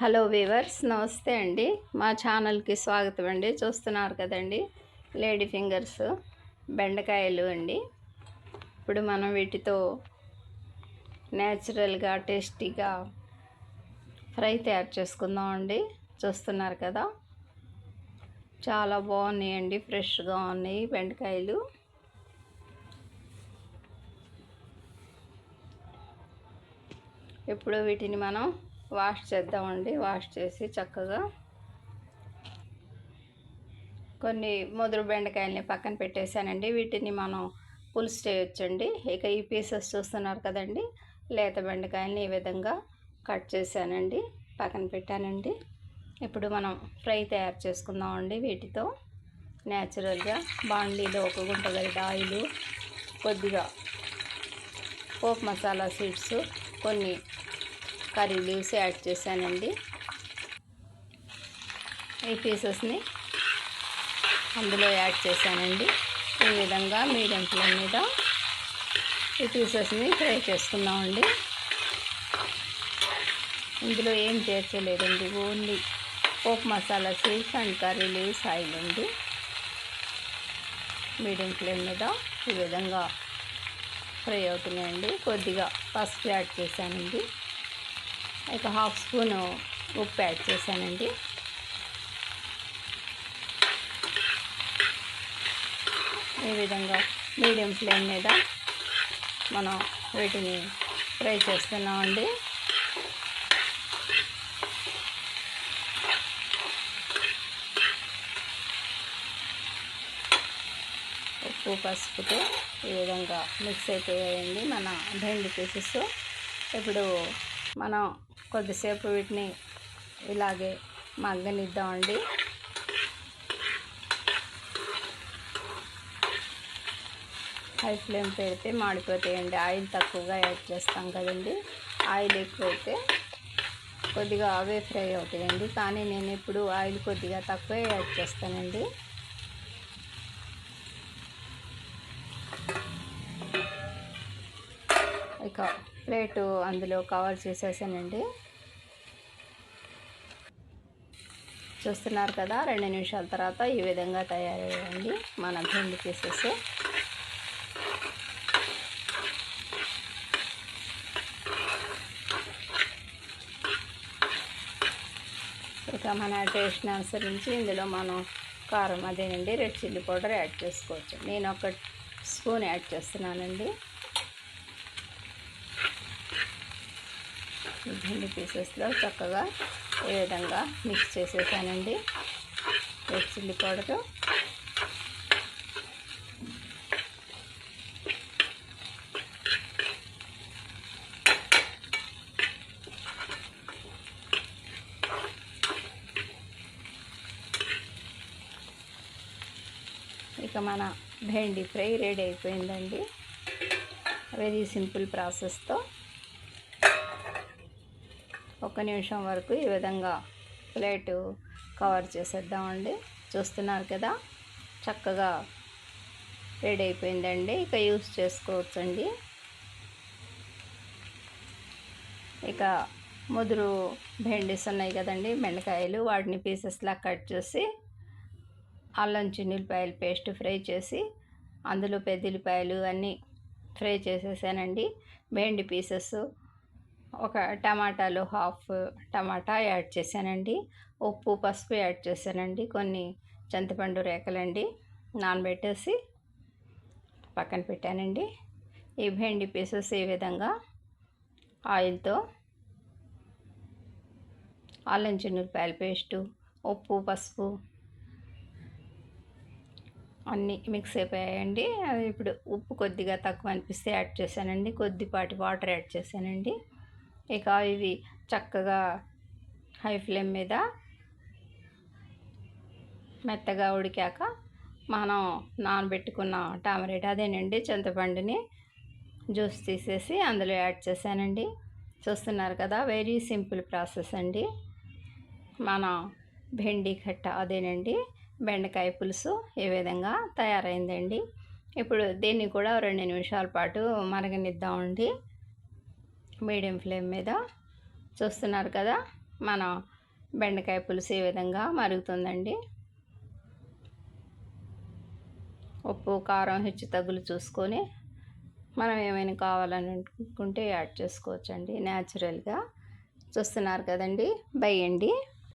Hello weavers, నమస్తే అండి. మా ఛానల్కి స్వాగతం అండి. చూస్తున్నారు కదండి, లేడీ ఫింగర్స్ బెండకాయలు అండి. ఇప్పుడు మనం వీటితో న్యాచురల్గా టేస్టీగా ఫ్రై తయారు చేసుకుందాం అండి. చూస్తున్నారు కదా, చాలా బాగున్నాయండి, ఫ్రెష్గా ఉన్నాయి బెండకాయలు. ఇప్పుడు వీటిని మనం వాష్ చేద్దామండి. వాష్ చేసి చక్కగా కొన్ని ముదురు బెండకాయలని పక్కన పెట్టేశానండి. వీటిని మనం పులుసు చేయొచ్చండి. ఇక ఈ పీసెస్ చూస్తున్నారు కదండి, లేత బెండకాయలని ఈ విధంగా కట్ చేశానండి, పక్కన పెట్టానండి. ఇప్పుడు మనం ఫ్రై తయారు చేసుకుందామండి. వీటితో న్యాచురల్గా బాండ్లీలో ఒక గుంట గరిట ఆయిల్, కొద్దిగా పోపు మసాలా సీడ్స్, కొన్ని కర్రీ లీవ్స్ యాడ్ చేశానండి. ఈ పీసెస్ని అందులో యాడ్ చేశానండి. ఈ విధంగా మీడియం ఫ్లేమ్ మీద ఈ పీసెస్ని ఫ్రై చేసుకుందామండి. ఇందులో ఏం చేర్చలేదండి, ఓన్లీ పోపు masala seeds and curry leaves oil అండి. మీడియం ఫ్లేమ్ మీద ఈ విధంగా ఫ్రై అవుతున్నాయండి. కొద్దిగా పసుపు యాడ్ చేశానండి. ఒక హాఫ్ స్పూను ఉప్పు యాడ్ చేశానండి. ఈ విధంగా మీడియం ఫ్లేమ్ మీద మనం వీటిని ఫ్రై చేస్తున్నామండి. ఉప్పు పసుపుతో ఈ విధంగా మిక్స్ అయిపోయాయండి మన బెండి పీసెస్. ఇప్పుడు మనం కొద్దిసేపు వీటిని ఇలాగే మగ్గనిద్దామండి. హై ఫ్లేమ్ పెడితే మాడిపోతాయండి. ఆయిల్ తక్కువగా యాడ్ చేస్తాం కదండి. ఆయిల్ ఎక్కువైతే కొద్దిగా అవే ఫ్రై అవుతాయండి. కానీ నేను ఇప్పుడు ఆయిల్ కొద్దిగా తక్కువే యాడ్ చేస్తానండి. ఇక ప్లేటు అందులో కవర్ చేసేసానండి. చూస్తున్నారు కదా, 2 నిమిషాల తర్వాత ఈ విధంగా తయారయ్యాయండి మన బెండి పీసెస్. ఇక మన టేస్ట్ని అనుసరించి ఇందులో మనం కారం అదేనండి రెడ్ చిల్లీ పౌడర్ యాడ్ చేసుకోవచ్చు. నేను 1 స్పూన్ యాడ్ చేస్తున్నానండి. బెండి పీసెస్లో చక్కగా ఈ విధంగా మిక్స్ చేసేసానండి రెడ్ చిల్లీ పౌడరు. ఇక మన బెండి ఫ్రై రెడీ అయిపోయిందండి. వెరీ సింపుల్ ప్రాసెస్తో 1 నిమిషం వరకు ఈ విధంగా ప్లేటు కవర్ చేసేద్దామండి. చూస్తున్నారు కదా, చక్కగా రెడీ అయిపోయిందండి. ఇక యూస్ చేసుకోవచ్చండి. ఇక ముదురు బెండీస్ ఉన్నాయి కదండి, బెండకాయలు, వాటిని పీసెస్లా కట్ చేసి అల్లం చిన్నులపాయలు పేస్ట్ ఫ్రై చేసి అందులో పెద్దలిపాయలు అన్నీ ఫ్రై చేసేసానండి. బెండి పీసెస్, ఒక టమాటాలు హాఫ్ టమాటా యాడ్ చేశానండి. ఉప్పు పసుపు యాడ్ చేశానండి. కొన్ని చింతపండు రేకలండి నానబెట్టేసి పక్కన పెట్టానండి. ఈ బెండి పీసెస్ ఈ విధంగా ఆయిల్తో అల్లం చిన్నులపాయల పేస్టు, ఉప్పు పసుపు అన్నీ మిక్స్ అయిపోయాయండి. ఇప్పుడు ఉప్పు కొద్దిగా తక్కువ అనిపిస్తే యాడ్ చేశానండి. కొద్దిపాటి వాటర్ యాడ్ చేశానండి. ఇక ఇవి చక్కగా హై ఫ్లేమ్ మీద మెత్తగా ఉడికాక మనం నానబెట్టుకున్న టమాటా అదేనండి చింతపండుని జ్యూస్ తీసేసి అందులో యాడ్ చేశానండి. చూస్తున్నారు కదా, వెరీ సింపుల్ ప్రాసెస్ అండి. మన బెండి కట్ట అదేనండి బెండకాయ పులుసు ఈ విధంగా తయారైందండి. ఇప్పుడు దీన్ని కూడా 2 నిమిషాల పాటు మరగనిద్దామండి మీడియం ఫ్లేమ్ మీద. చూస్తున్నారు కదా, మన బెండకాయ పులుసు ఈ విధంగా మరుగుతుందండి. ఉప్పు కారం హెచ్చు తగ్గులు చూసుకొని మనం ఏమైనా కావాలని అనుకుంటే యాడ్ చేసుకోవచ్చండి న్యాచురల్గా. చూస్తున్నారు కదండి. బై అండి.